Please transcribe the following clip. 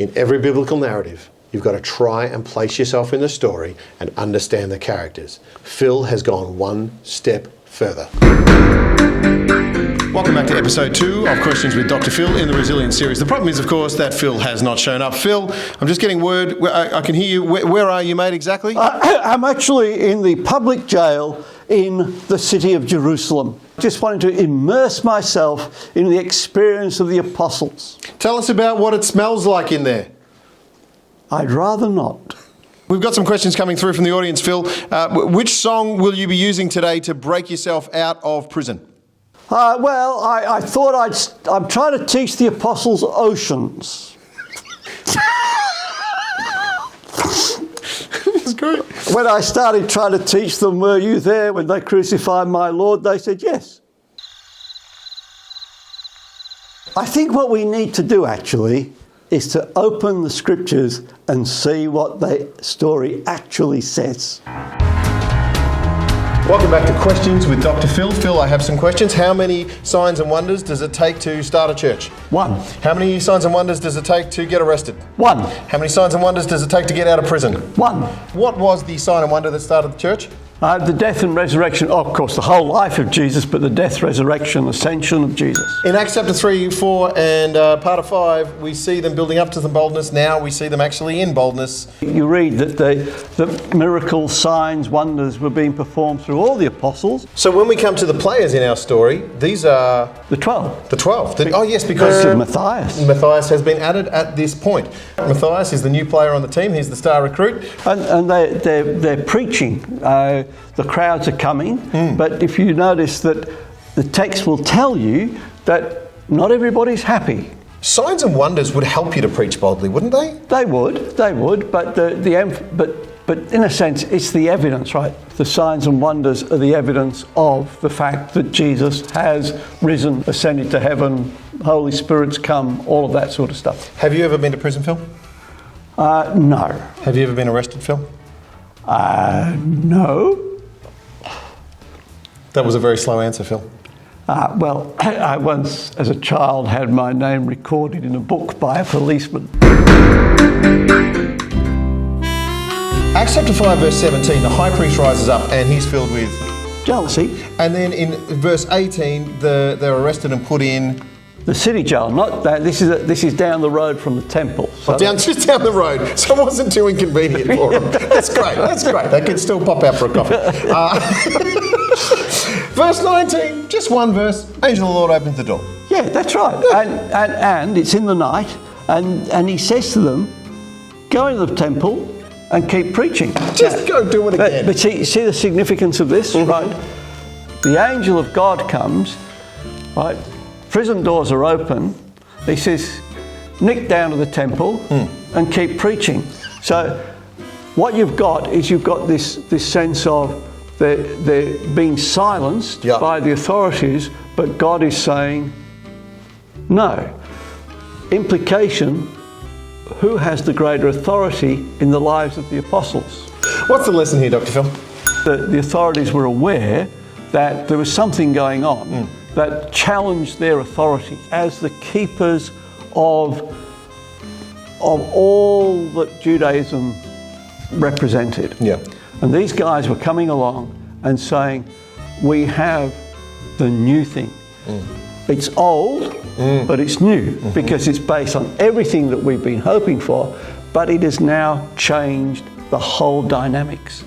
In every biblical narrative, you've got to try and place yourself in the story and understand the characters. Phil has gone one step further. Welcome back to episode 2 of Questions with Dr. Phil in the Resilience series. The problem is, of course, that Phil has not shown up. Phil, I'm just getting word. I can hear you. Where are you, mate, exactly? I'm actually in the public jail in the city of Jerusalem. Just wanting to immerse myself in the experience of the apostles. Tell us about what it smells like in there. I'd rather not. We've got some questions coming through from the audience, Phil. Which song will you be using today to break yourself out of prison? I thought I'm trying to teach the apostles oceans. That's great. When I started trying to teach them, were you there when they crucified my Lord? They said yes. I think what we need to do actually is to open the scriptures and see what the story actually says. Welcome back to Questions with Dr. Phil. Phil, I have some questions. How many signs and wonders does it take to start a church? 1. How many signs and wonders does it take to get arrested? 1. How many signs and wonders does it take to get out of prison? 1. What was the sign and wonder that started the church? The death and resurrection, of course, the whole life of Jesus, but the death, resurrection, ascension of Jesus. In Acts chapter 3, 4 and part of 5, we see them building up to some boldness. Now we see them actually in boldness. You read that the miracles, signs, wonders were being performed through all the apostles. So when we come to the players in our story, these are... The 12. The 12. Oh yes, because Matthias. Matthias has been added at this point. Matthias is the new player on the team. He's the star recruit. And they're preaching. The crowds are coming, but if you notice that the text will tell you that not everybody's happy. Signs and wonders would help you to preach boldly, wouldn't they? They would, but but in a sense, it's the evidence, right? The signs and wonders are the evidence of the fact that Jesus has risen, ascended to heaven, Holy Spirit's come, all of that sort of stuff. Have you ever been to prison, Phil? No. Have you ever been arrested, Phil? No. That was a very slow answer, Phil. Well, I once, as a child, had my name recorded in a book by a policeman. Acts chapter 5, verse 17, the high priest rises up and he's filled with... jealousy. And then in verse 18, they're arrested and put in... The city jail, not that. This is down the road from the temple. So just down the road, so it wasn't too inconvenient for them. That's great. They can still pop out for a coffee. Verse 19, just one verse. Angel of the Lord opens the door. Yeah, that's right. And it's in the night, and he says to them, go into the temple and keep preaching. Just go do it again. But see the significance of this, right? The angel of God comes, right? Prison doors are open. He says, nick down to the temple and keep preaching. So what you've got is this sense of they're being silenced by the authorities, but God is saying no. Implication, who has the greater authority in the lives of the apostles? What's the lesson here, Dr. Phil? The authorities were aware that there was something going on that challenged their authority as the keepers of all that Judaism represented. Yeah. And these guys were coming along and saying, we have the new thing. It's old, but it's new because it's based on everything that we've been hoping for, but it has now changed the whole dynamics.